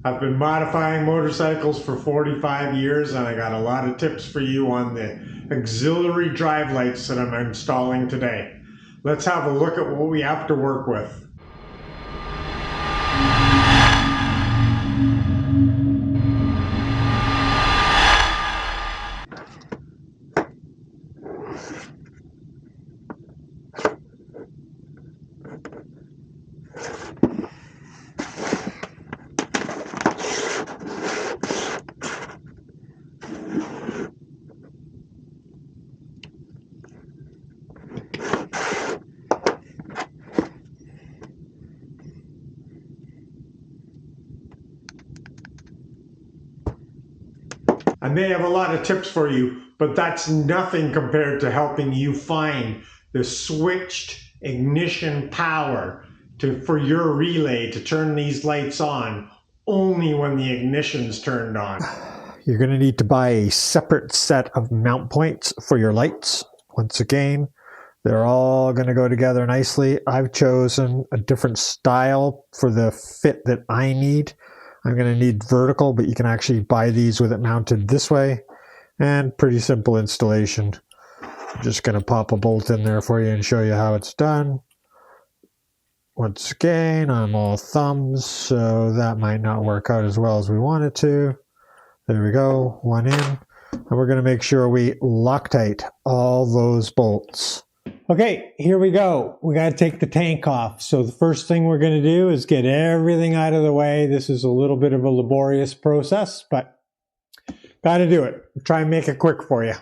I've been modifying motorcycles for 45 years and I got a lot of tips for you on the auxiliary drive lights that I'm installing today. Let's have a look at what we have to work with. I may have a lot of tips for you, but that's nothing compared to helping you find the switched ignition power for your relay to turn these lights on only when the ignition's turned on. You're going to need to buy a separate set of mount points for your lights. Once again, they're all going to go together nicely. I've chosen a different style for the fit that I need. I'm going to need vertical, but you can actually buy these with it mounted this way. And pretty simple installation. I'm just going to pop a bolt in there for you and show you how it's done. Once again, I'm all thumbs, so that might not work out as well as we want it to. There we go, one in. And we're going to make sure we Loctite all those bolts. Okay, here we go. We got to take the tank off. So the first thing we're going to do is get everything out of the way. This is a little bit of a laborious process, but got to do it. Try and make it quick for you.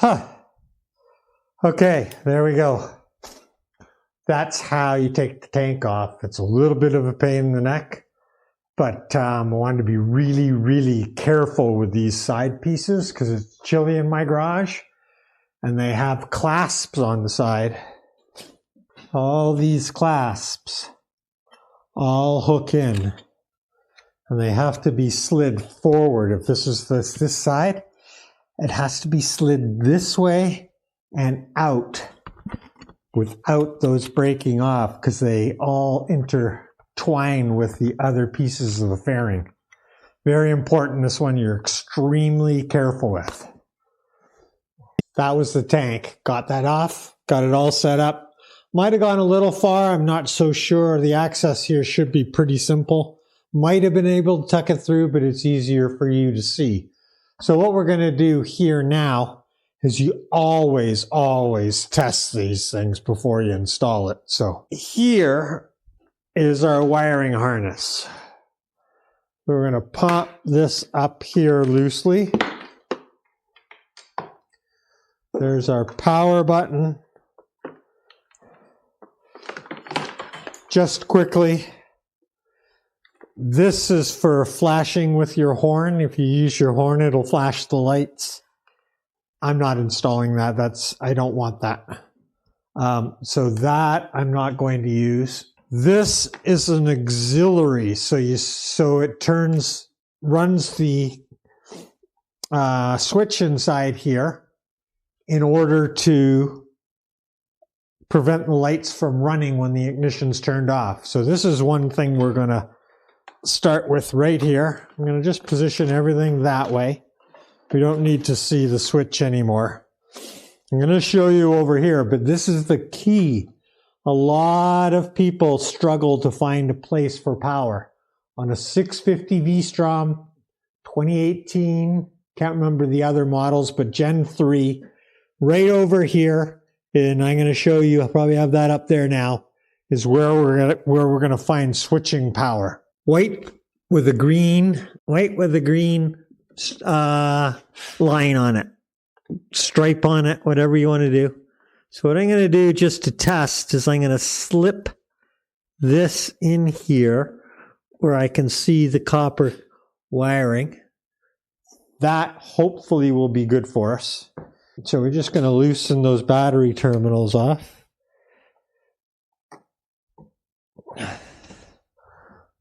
Huh. Okay, there we go. That's how you take the tank off. It's a little bit of a pain in the neck, but I wanted to be really, really careful with these side pieces because it's chilly in my garage and they have clasps on the side. All these clasps all hook in and they have to be slid forward. If this is this side, it has to be slid this way and out without those breaking off because they all intertwine with the other pieces of the fairing. Very important, this one you're extremely careful with. That was the tank. Got that off, got it all set up. Might have gone a little far, I'm not so sure. The access here should be pretty simple. Might have been able to tuck it through, but it's easier for you to see. So what we're going to do here now is you always test these things before you install it. So here is our wiring harness. We're going to pop this up here loosely. There's our power button. Just quickly, this is for flashing with your horn. If you use your horn, it'll flash the lights. I'm not installing that. I don't want that. So that I'm not going to use. This is an auxiliary. So it runs the switch inside here in order to prevent the lights from running when the ignition's turned off. So this is one thing we're going to start with right here. I'm going to just position everything that way. We don't need to see the switch anymore. I'm going to show you over here, but this is the key. A lot of people struggle to find a place for power. On a 650 V-Strom, 2018 Can't remember the other models, but Gen 3, right over here, and I'm going to show you, I'll probably have that up there now, is where we're gonna find switching power. White with a green line on it, stripe on it, whatever you want to do. So what I'm going to do just to test is I'm going to slip this in here where I can see the copper wiring. That hopefully will be good for us. So we're just going to loosen those battery terminals off.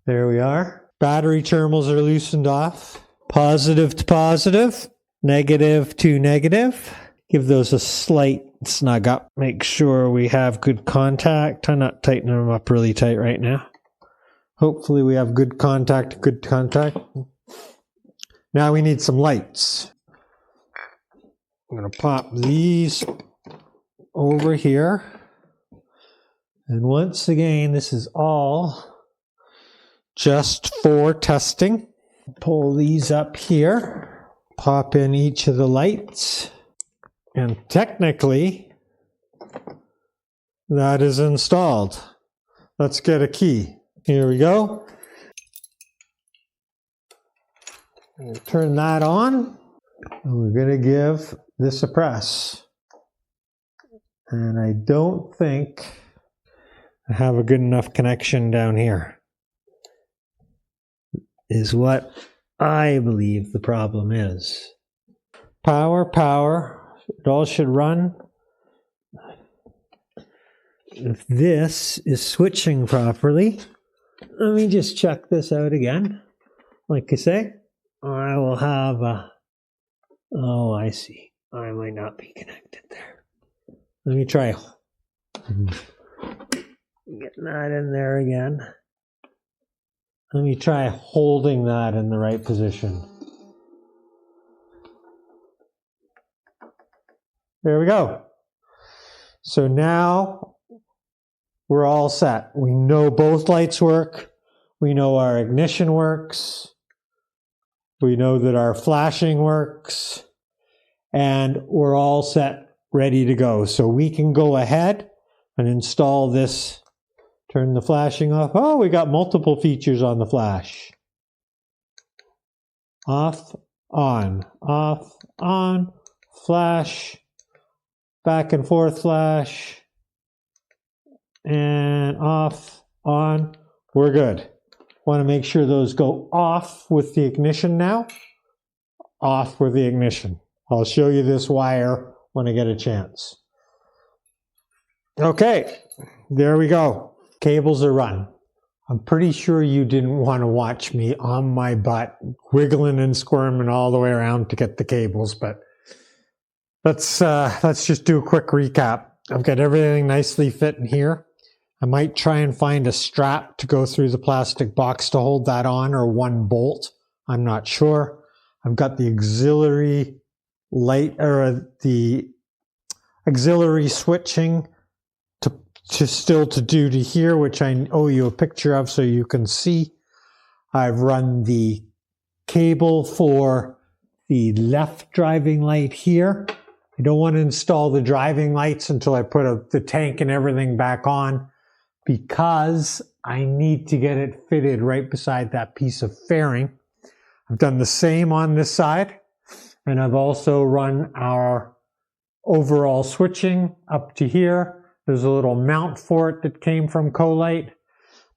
There we are. Battery terminals are loosened off. Positive to positive, negative to negative. Give those a slight snug up. Make sure we have good contact. I'm not tightening them up really tight right now. Hopefully we have good contact, Now we need some lights. I'm going to pop these over here. And once again, this is all just for testing. Pull these up here. Pop in each of the lights. And technically, that is installed. Let's get a key. Here we go. Turn that on. And we're going to give this a press. And I don't think I have a good enough connection down here, is what I believe the problem is. Power, power. It all should run. If this is switching properly, let me just check this out again. Like I say, I will have a... Oh, I see. I might not be connected there. Let me try getting that in there again. Let me try holding that in the right position. There we go. So now we're all set. We know both lights work. We know our ignition works. We know that our flashing works. And we're all set, ready to go. So we can go ahead and install this. Turn the flashing off. Oh, we got multiple features on the flash. Off, on, flash, back and forth flash, and off, on. We're good. Want to make sure those go off with the ignition now. Off with the ignition. I'll show you this wire when I get a chance. Okay, there we go. Cables are run. I'm pretty sure you didn't want to watch me on my butt, wiggling and squirming all the way around to get the cables, but let's just do a quick recap. I've got everything nicely fit in here. I might try and find a strap to go through the plastic box to hold that on, or one bolt. I'm not sure. I've got the auxiliary light, or the auxiliary switching to do to here, which I owe you a picture of so you can see. I've run the cable for the left driving light here. I don't want to install the driving lights until I put the tank and everything back on, because I need to get it fitted right beside that piece of fairing. I've done the same on this side, and I've also run our overall switching up to here. There's a little mount for it that came from Colight.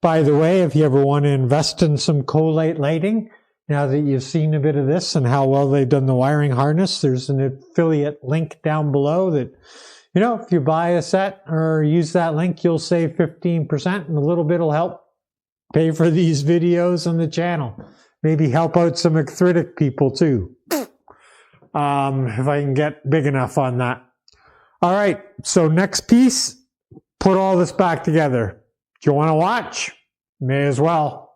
By the way, if you ever want to invest in some Colight lighting, now that you've seen a bit of this and how well they've done the wiring harness, there's an affiliate link down below that, you know, if you buy a set or use that link, you'll save 15%, and a little bit will help pay for these videos on the channel. Maybe help out some arthritic people too, if I can get big enough on that. All right, so next piece, put all this back together. Do you want to watch? May as well.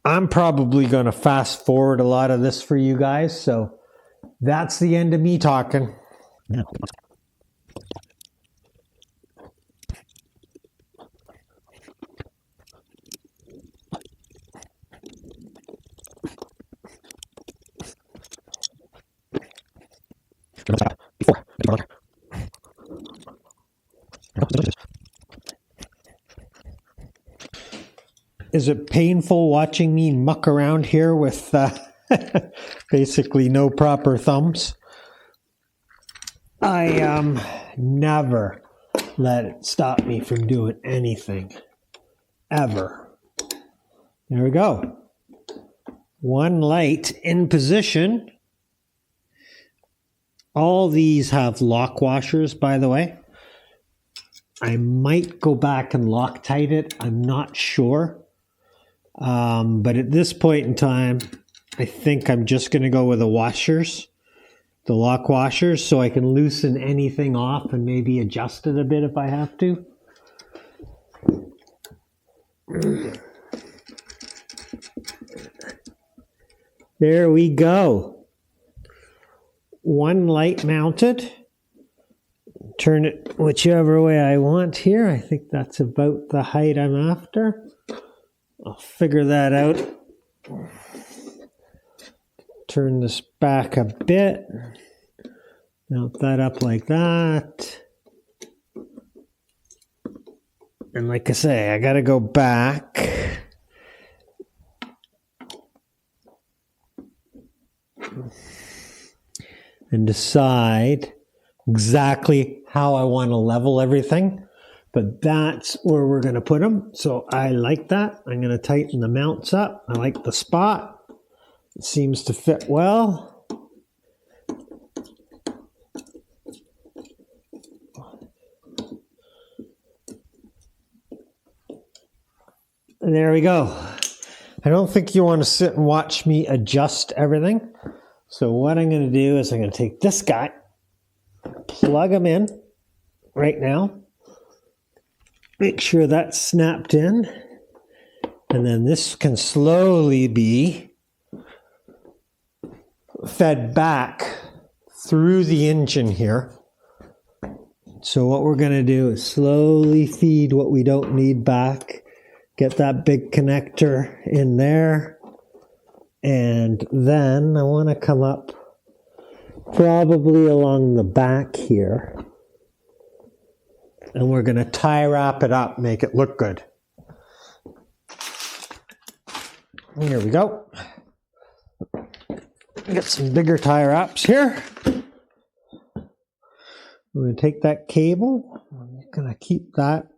I'm probably going to fast forward a lot of this for you guys. So that's the end of me talking. Is it painful watching me muck around here with basically no proper thumbs? I never let it stop me from doing anything, ever. There we go. One light in position. All these have lock washers, by the way. I might go back and Loctite it. I'm not sure. But at this point in time, I think I'm just going to go with the washers, the lock washers, so I can loosen anything off and maybe adjust it a bit if I have to. There we go. One light mounted. Turn it whichever way I want here. I think that's about the height I'm after. I'll figure that out. Turn this back a bit. Mount that up like that. And like I say, I gotta go back. And decide exactly how I want to level everything. But that's where we're going to put them. So I like that. I'm going to tighten the mounts up. I like the spot. It seems to fit well. And there we go. I don't think you want to sit and watch me adjust everything. So what I'm going to do is I'm going to take this guy, plug him in right now. Make sure that's snapped in. And then this can slowly be fed back through the engine here. So what we're going to do is slowly feed what we don't need back. Get that big connector in there. And then I want to come up probably along the back here. And we're going to tie wrap it up, make it look good. Here we go. Get some bigger tie wraps here. We're going to take that cable. I'm going to keep that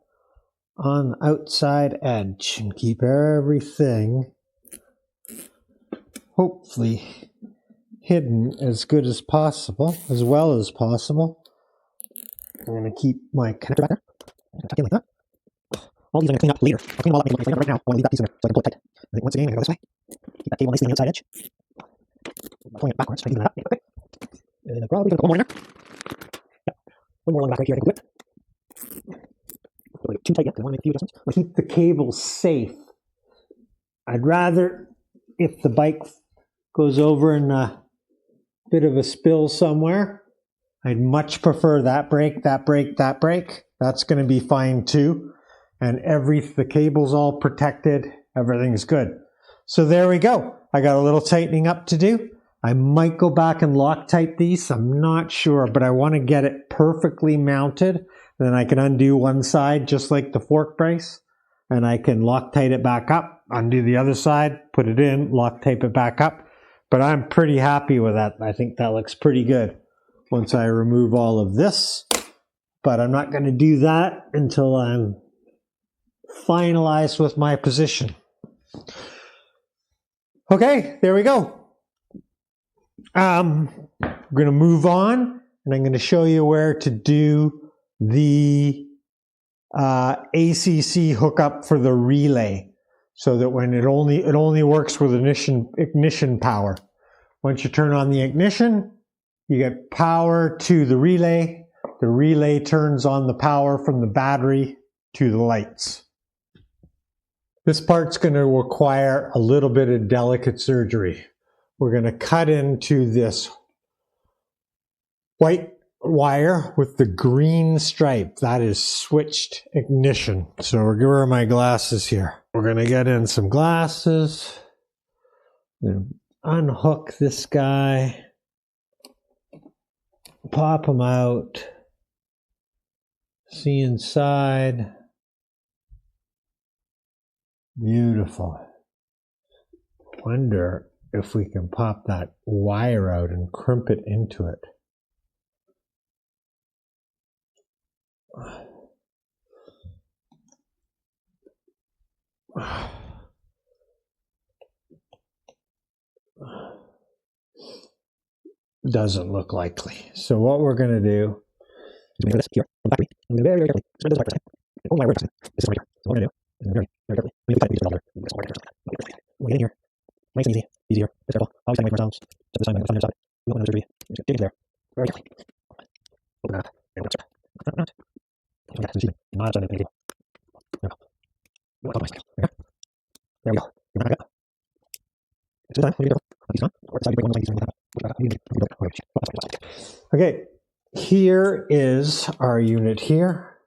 on the outside edge and keep everything hopefully hidden as good as possible, as well as possible. I'm going to keep my connector back there. I'm going to tuck in like that. All these I'm going to clean up later. I'll clean them all up and right now. I want to leave that piece in there so I can pull it tight. I think once again, I'm going to go this way. Keep that cable nicely on the outside edge. I'm pulling it backwards, trying to even that up. And I'm probably going to put one more in there. Yep. One more on the back right here, I can do it. Don't get too tight yet, because I want to make a few adjustments. I'll keep the cable safe. I'd rather, if the bike goes over in a bit of a spill somewhere, I'd much prefer that brake, that brake, that brake. That's going to be fine too. And the cable's all protected. Everything's good. So there we go. I got a little tightening up to do. I might go back and Loctite these. I'm not sure, but I want to get it perfectly mounted. Then I can undo one side just like the fork brace. And I can Loctite it back up, undo the other side, put it in, Loctite it back up. But I'm pretty happy with that. I think that looks pretty good once I remove all of this. But I'm not going to do that until I'm finalized with my position. Okay, there we go. I'm going to move on, and I'm going to show you where to do the ACC hookup for the relay, so that when it only works with ignition power. Once you turn on the ignition, you get power to the relay. The relay turns on the power from the battery to the lights. This part's going to require a little bit of delicate surgery. We're going to cut into this white wire with the green stripe. That is switched ignition. So where are my glasses here? We're going to get in some glasses. Unhook this guy. Pop him out. See inside. Beautiful. Wonder if we can pop that wire out and crimp it into it. Doesn't look likely. So what we're going to do is make this here on the factory. I'm going to very carefully spread this right percent. Oh my word, this is right here. So what I'm going to do is very carefully. We need to cut these together. We'll get in here. Nice and easy. Easier. Be careful. Always time away from ourselves. Just this time on the other side. We don't want to surgery. Just dig it there. Very carefully. Open that up. And we'll start. Not. Okay, this is not done anything. There we go. No, it's all nice. There we go. You're back up. It's this time. Be careful. These on. Or decide to break one of these. Okay, here is our unit here.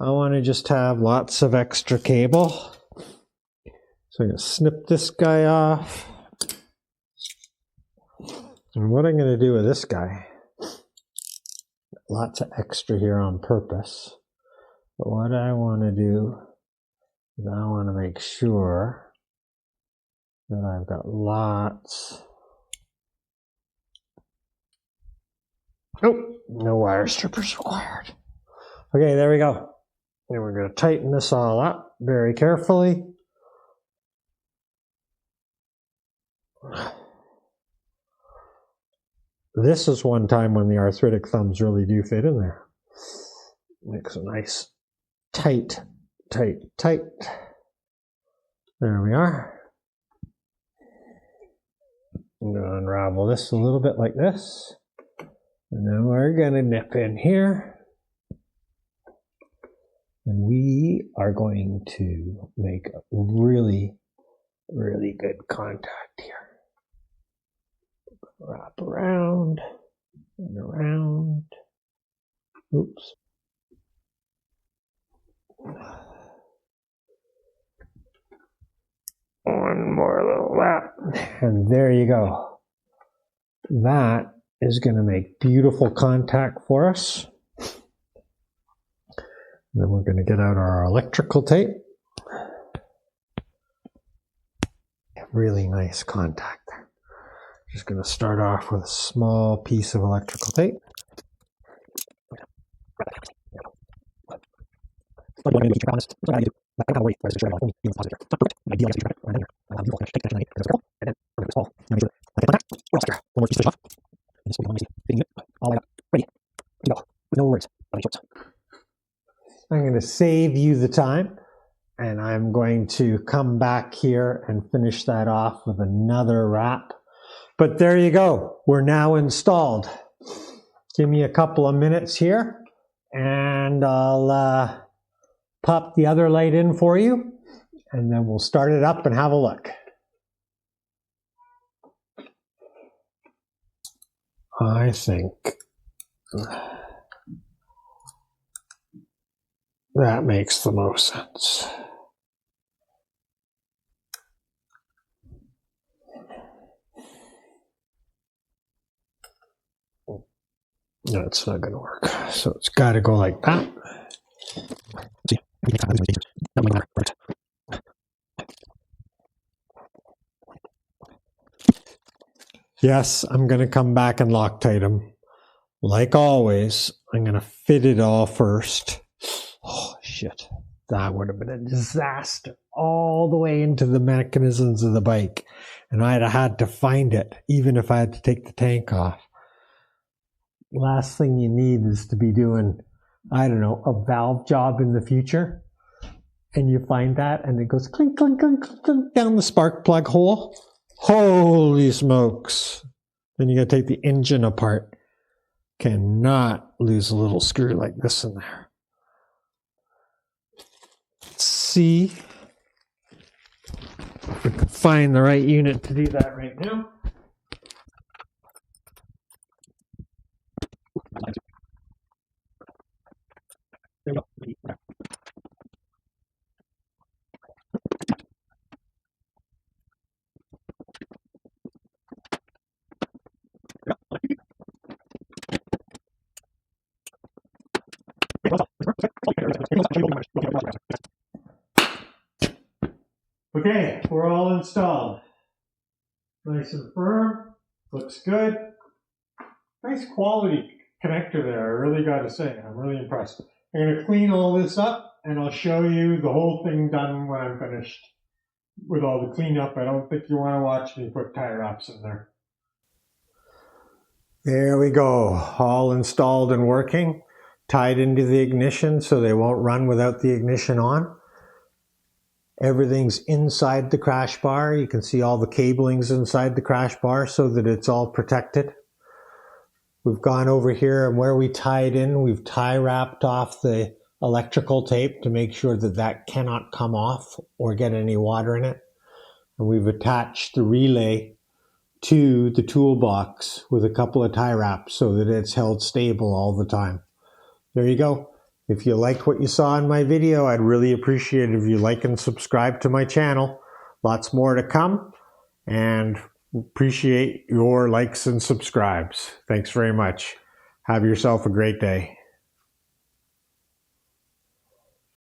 I want to just have lots of extra cable. So I'm going to snip this guy off. And what I'm going to do with this guy, lots of extra here on purpose. But what I want to do is I want to make sure that I've got lots. Oh, no wire strippers required. Okay, there we go. And we're going to tighten this all up very carefully. This is one time when the arthritic thumbs really do fit in there. Makes a nice tight. There we are. I'm going to unravel this a little bit like this. And then we're going to nip in here. And we are going to make a really, really good contact here. Wrap around and around. Oops. One more little lap. And there you go. That is going to make beautiful contact for us. Then we're going to get out our electrical tape. Really nice contact there. Just going to start off with a small piece of electrical tape. I'm going to save you the time, and I'm going to come back here and finish that off with another wrap. But there you go. We're now installed. Give me a couple of minutes here, and I'll pop the other light in for you, and then we'll start it up and have a look. I think that makes the most sense. No, it's not going to work. So it's got to go like that. Yes, I'm going to come back and Loctite them. Like always, I'm going to fit it all first. Oh, shit. That would have been a disaster. All the way into the mechanisms of the bike. And I'd have had to find it, even if I had to take the tank off. Last thing you need is to be doing, I don't know, a valve job in the future. And you find that, and it goes clink, clink, clink, clink, clink down the spark plug hole. Holy smokes. Then you got to take the engine apart. Cannot lose a little screw like this in there. See We can find the right unit to do that right now. Okay, we're all installed. Nice and firm, looks good. Nice quality connector there, I really got to say. I'm really impressed. I'm going to clean all this up and I'll show you the whole thing done when I'm finished with all the cleanup. I don't think you want to watch me put tie wraps in there. There we go, all installed and working, tied into the ignition so they won't run without the ignition on. Everything's inside the crash bar. You can see all the cablings inside the crash bar so that it's all protected. We've gone over here and where we tied in, we've tie wrapped off the electrical tape to make sure that that cannot come off or get any water in it. And we've attached the relay to the toolbox with a couple of tie wraps so that it's held stable all the time. There you go. If you like what you saw in my video, I'd really appreciate it if you like and subscribe to my channel. Lots more to come, and appreciate your likes and subscribes. Thanks very much. Have yourself a great day.